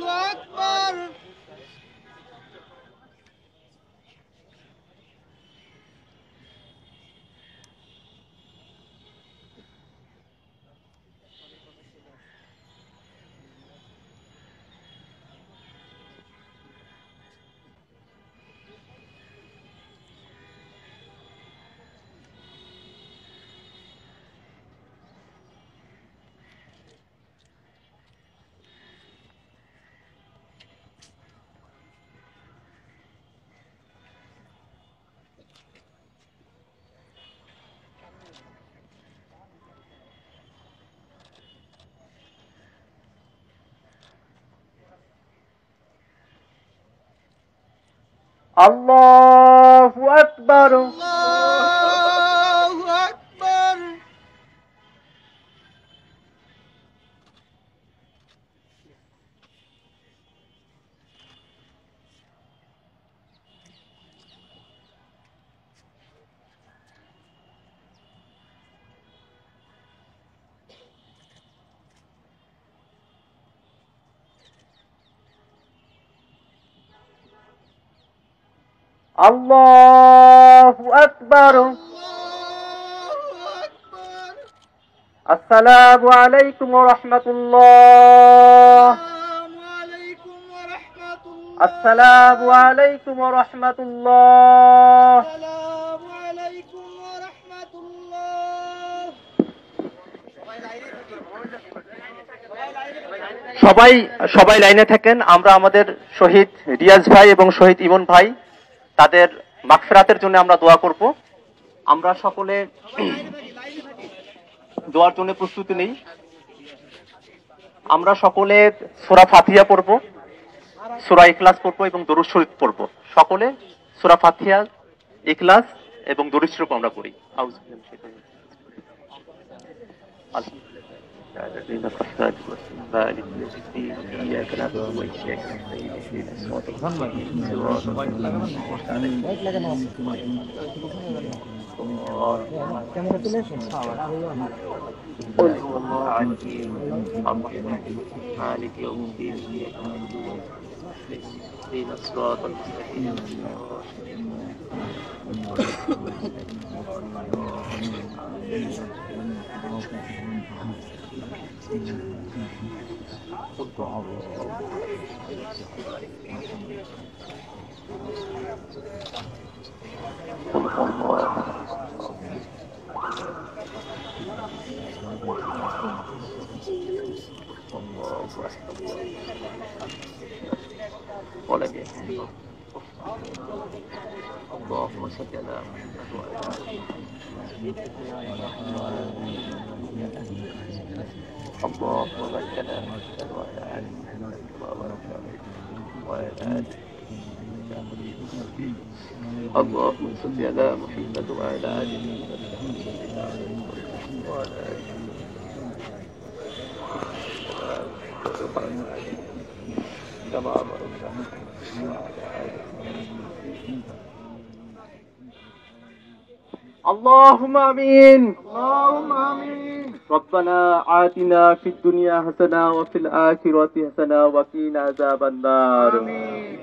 আকবার। আল্লাহু আকবার। আল্লাহু আকবার। আল্লাহু আকবার। আল্লাহু আকবার। আসসালামু আলাইকুম ওয়া রাহমাতুল্লাহ। আসসালামু আলাইকুম ওয়া রাহমাতুল্লাহ। আসসালামু আলাইকুম ওয়া রাহমাতুল্লাহ। আসসালামু আলাইকুম ওয়া রাহমাতুল্লাহ। সবাই সবাই লাইনে থাকেন। আমরা আমাদের শহীদ রিয়াজ ভাই এবং শহীদ ইমন ভাই তাদের মাগফিরাতের জন্য আমরা দোয়া করব। আমরা সকলে দোয়ার জন্য প্রস্তুতি নেই। আমরা সকলে সূরা ফাতিহা পড়ব, সূরা ইখলাস পড়ব এবং দরুদ শরীফ পড়ব। সকলে সূরা ফাতিহা, ইখলাস এবং দরুদ শরীফ আমরা পড়ি। আউযু বিল্লাহি মিনাশ শাইতানির রাজিম। الذين الرحمن مالك يوم الدين إياك نعبد وإياك نستعين اهدنا الصراط المستقيم صراط الذين أنعمت عليهم قل هو الله أحد الرحمن مالك يوم الدين إياك نعبد وإياك نستعين اهدنا الصراط المستقيم اللهم صل على محمد وعلى اللهم بارك على محمد وعلى آل محمد كما باركت على إبراهيم وعلى آل اللهم صل على محمد وعلى آل محمد وعلى آل كما باركت على إبراهيم وعلى آل اللهم آمين. اللهم آمين. ربنا آتنا في الدنيا حسنة وفي الآخرة حسنة وقنا عذاب النار. آمين.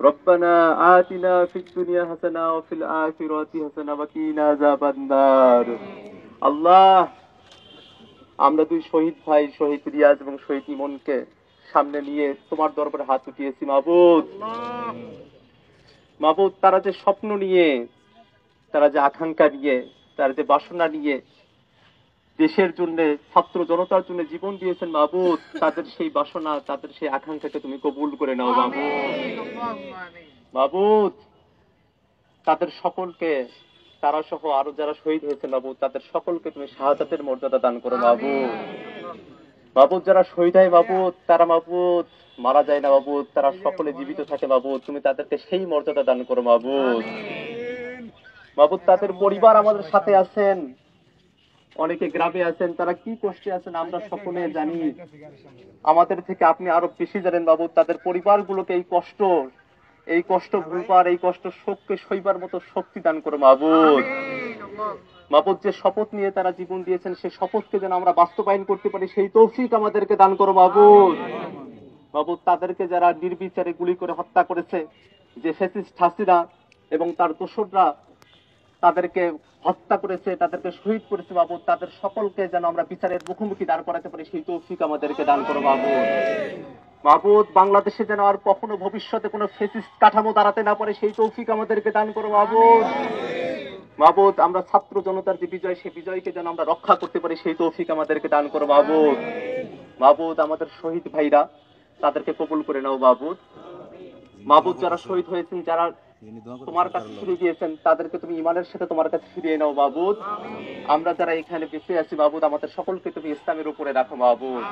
ربنا آتنا في الدنيا حسنة وفي الآخرة حسنة وقنا عذاب النار. আল্লাহ, আমরা দুই শহীদ ভাই শহীদ রিয়াজ এবং শহীদ ইমনকে সামনে নিয়ে তোমার দরবারে হাত উঠিয়েছি মাবুদ। মাবুদ, তারা যে স্বপ্ন নিয়ে, তারা যে আকাঙ্ক্ষা নিয়ে, তারা যে বাসনা নিয়ে দেশের জন্য, ছাত্র জনতার জন্য জীবন দিয়েছেন মাবুদ, তাদের সেই বাসনা, তাদের সেই আকাঙ্ক্ষাকে তুমি কবুল করে নাও মাবুদ। মাবুদ, তাদের সকলকে, তারা সহ আরো যারা শহীদ হয়েছে মাবুদ, তাদের সকলকে তুমি শাহাদাতের মর্যাদা দান করো মাবুদ। মাবুদ, যারা শহীদ হয় মাবুদ, তারা মাবুদ মারা যায় না মাবুদ, তারা সকলে জীবিত থাকে মাবুদ, তুমি তাদেরকে সেই মর্যাদা দান করো মাবুদ। মাবুদ, তাদের পরিবার আমাদের সাথে আছেন, অনেকে গ্রামে আছেন, তারা কি কষ্টে আছেন আমরা সকলে জানি। আমাদের থেকে আপনি আরো বেশি জানেন মাবুদ। তাদের পরিবারগুলোকে এই কষ্ট ভুলবার, এই কষ্ট শোককে সইবার মতো শক্তি দান করো মাবুদ। মাবুদ, যে শপথ নিয়ে তারা জীবন দিয়েছেন, সেই শপথকে যেন আমরা বাস্তবায়ন করতে পারি, সেই তৌফিক আমাদেরকে দান করো মাবুদ। মাবুদ, তাদেরকে যারা নির্বিচারে গুলি করে হত্যা করেছে, যে ফ্যাসিস্ট হাসিনা এবং তার দোসররা তাদেরকে হত্যা করেছে, তাদেরকে শহীদ করেছে মাবুদ, তাদের সকলকে যেন আমরা বিচারের মুখোমুখি দাঁড় করাতে পারি, সেই তৌফিক আমাদেরকে দান করো মাবুদ। মাবুদ, বাংলাদেশে যেন আর কখনো ভবিষ্যতে কোনো ফ্যাসিস্ট কাঠামো দাঁড়াতে না পারে, সেই তৌফিক আমাদেরকে দান করো মাবুদ। মাবুদ, আমরা ছাত্র জনতার যে বিজয়, সেই বিজয়কে যেন আমরা রক্ষা করতে পারি, সেই তৌফিক আমাদেরকে দান করো মাবুদ। মাবুদ, আমাদের শহীদ ভাইরা, তাদেরকে কবুল করে নাও মাবুদ। মাবুদ, যারা শহীদ হয়েছেন, যারা তোমার কাছে ফিরে গিয়েছেন, তাদেরকে তুমি ইমানের সাথে তোমার কাছে ফিরিয়ে নাও মাবুদ। আমরা যারা এখানে বেঁচে আছি মাবুদ, আমাদের সকলকে তুমি ইসলামের উপরে রাখো মাবুদ।